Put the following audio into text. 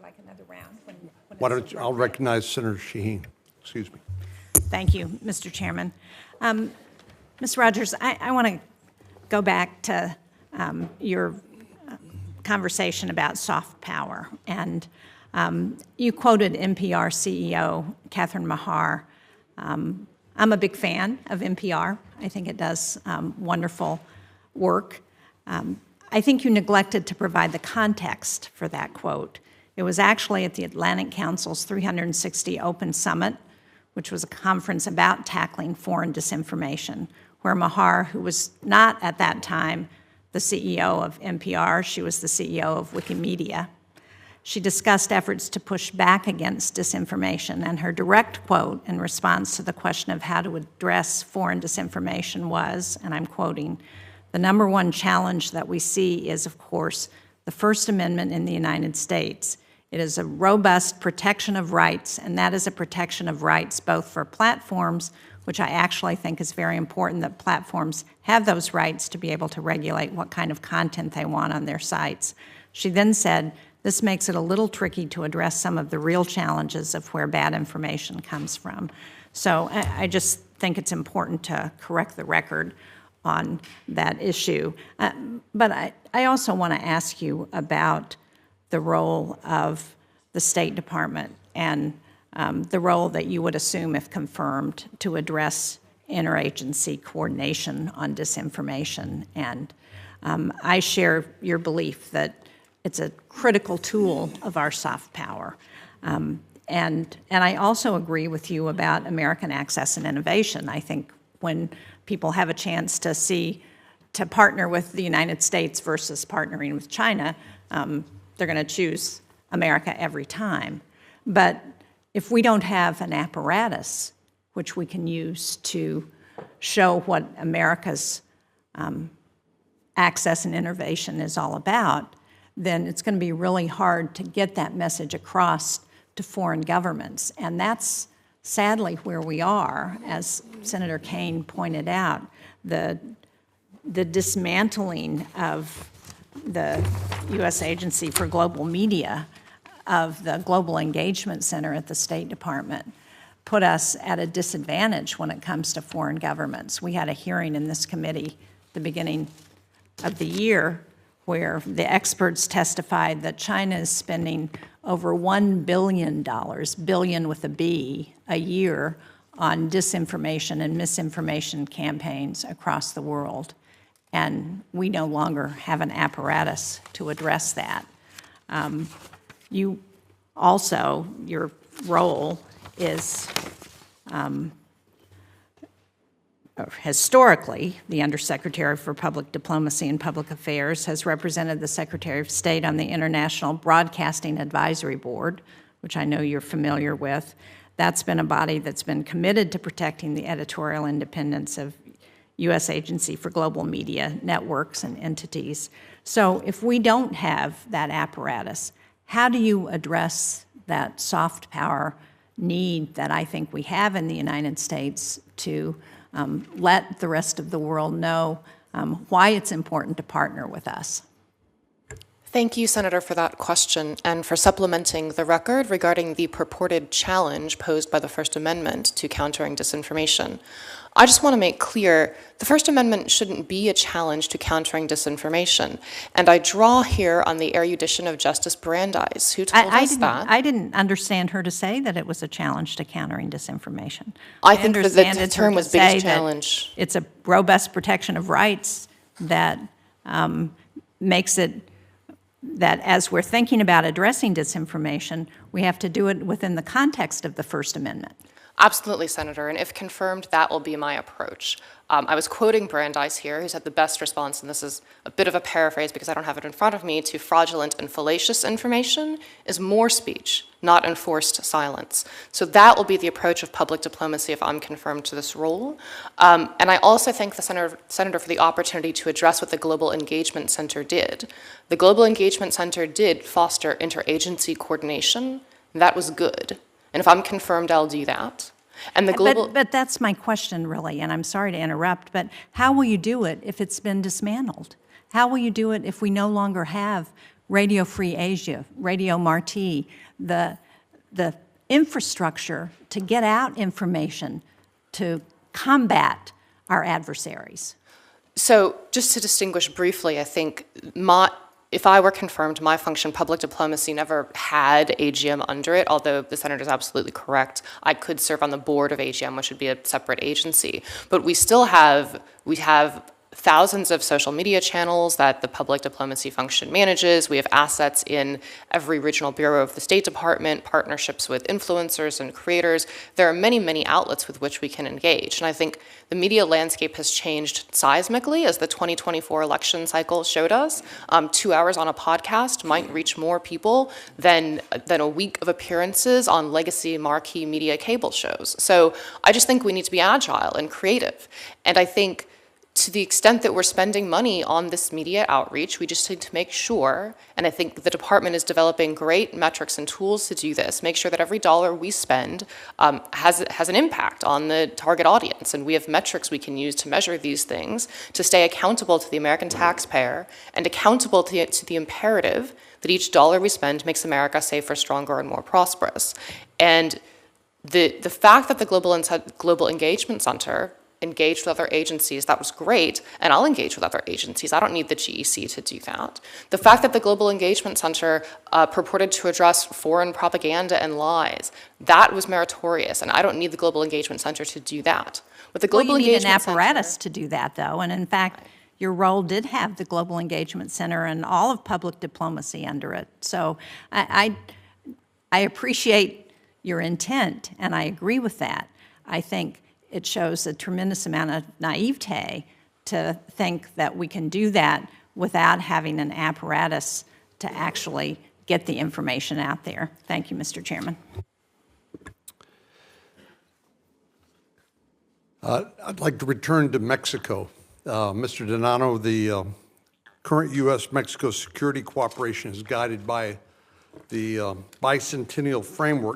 like another round. Why don't I'll recognize Senator Shaheen. Excuse me. Thank you, Mr. Chairman. Ms. Rogers, I want to go back to your conversation about soft power. And you quoted NPR CEO Katherine Maher. I'm a big fan of NPR. I think it does wonderful work. I think you neglected to provide the context for that quote. It was actually at the Atlantic Council's 360 Open Summit, which was a conference about tackling foreign disinformation, where Maher, who was not at that time the CEO of NPR, she was the CEO of Wikimedia. She discussed efforts to push back against disinformation, and her direct quote in response to the question of how to address foreign disinformation was, and I'm quoting, "The number one challenge that we see is, of course, the First Amendment in the United States. It is a robust protection of rights, and that is a protection of rights both for platforms, which I actually think is very important that platforms have those rights to be able to regulate what kind of content they want on their sites." She then said, "This makes it a little tricky to address some of the real challenges of where bad information comes from." So I just think it's important to correct the record on that issue. But I also want to ask you about the role of the State Department and the role that you would assume, if confirmed, to address interagency coordination on disinformation. And I share your belief that it's a critical tool of our soft power. And I also agree with you about American access and innovation. I think when people have a chance to partner with the United States versus partnering with China, they're going to choose America every time. But if we don't have an apparatus which we can use to show what America's access and innovation is all about, then it's going to be really hard to get that message across to foreign governments. And that's sadly where we are, as Senator Kaine pointed out. The dismantling of the U.S. Agency for Global Media, of the Global Engagement Center at the State Department, put us at a disadvantage when it comes to foreign governments. We had a hearing in this committee at the beginning of the year where the experts testified that China is spending over $1 billion, billion with a B, a year on disinformation and misinformation campaigns across the world. And we no longer have an apparatus to address that. You also, your role is historically, the Undersecretary for Public Diplomacy and Public Affairs has represented the Secretary of State on the International Broadcasting Advisory Board, which I know you're familiar with. That's been a body that's been committed to protecting the editorial independence of U.S. Agency for Global Media networks and entities. So if we don't have that apparatus, how do you address that soft power need that I think we have in the United States to let the rest of the world know why it's important to partner with us? Thank you, Senator, for that question and for supplementing the record regarding the purported challenge posed by the First Amendment to countering disinformation. I just want to make clear the First Amendment shouldn't be a challenge to countering disinformation. And I draw here on the erudition of Justice Brandeis, who told us that. I didn't understand her to say that it was a challenge to countering disinformation. I think that the term was biggest challenge. It's a robust protection of rights that makes it that as we're thinking about addressing disinformation, we have to do it within the context of the First Amendment. Absolutely, Senator, and if confirmed, that will be my approach. I was quoting Brandeis here, who said the best response, and this is a bit of a paraphrase because I don't have it in front of me, to fraudulent and fallacious information is more speech, not enforced silence. So that will be the approach of public diplomacy if I'm confirmed to this role. And I also thank the Senator for the opportunity to address what the Global Engagement Center did. The Global Engagement Center did foster interagency coordination, and that was good. And if I'm confirmed, I'll do that. And the global... But that's my question, really, and I'm sorry to interrupt, but how will you do it if it's been dismantled? How will you do it if we no longer have Radio Free Asia, Radio Marti, the infrastructure to get out information to combat our adversaries? So just to distinguish briefly, I think if I were confirmed, my function, public diplomacy, never had AGM under it, although the senator is absolutely correct. I could serve on the board of AGM, which would be a separate agency. But we have thousands of social media channels that the public diplomacy function manages. We have assets in every regional bureau of the State Department, partnerships with influencers and creators. There are many, many outlets with which we can engage. And I think the media landscape has changed seismically, as the 2024 election cycle showed us. 2 hours on a podcast might reach more people than a week of appearances on legacy marquee media cable shows. So I just think we need to be agile and creative. And I think to the extent that we're spending money on this media outreach, we just need to make sure, and I think the department is developing great metrics and tools to do this, make sure that every dollar we spend has an impact on the target audience. And we have metrics we can use to measure these things, to stay accountable to the American taxpayer and accountable to the imperative that each dollar we spend makes America safer, stronger, and more prosperous. And the fact that the Global Engagement Center engaged with other agencies, that was great, and I'll engage with other agencies. I don't need the GEC to do that. The fact that the Global Engagement Center purported to address foreign propaganda and lies, that was meritorious, and I don't need the Global Engagement Center to do that. With the Global Well, you need an Engagement apparatus Center, to do that, though, and in fact, your role did have the Global Engagement Center and all of public diplomacy under it. So I appreciate your intent, and I agree with that. I think it shows a tremendous amount of naivete to think that we can do that without having an apparatus to actually get the information out there. Thank you, Mr. Chairman. I'd like to return to Mexico. Mr. Donato, the current U.S.-Mexico security cooperation is guided by the bicentennial framework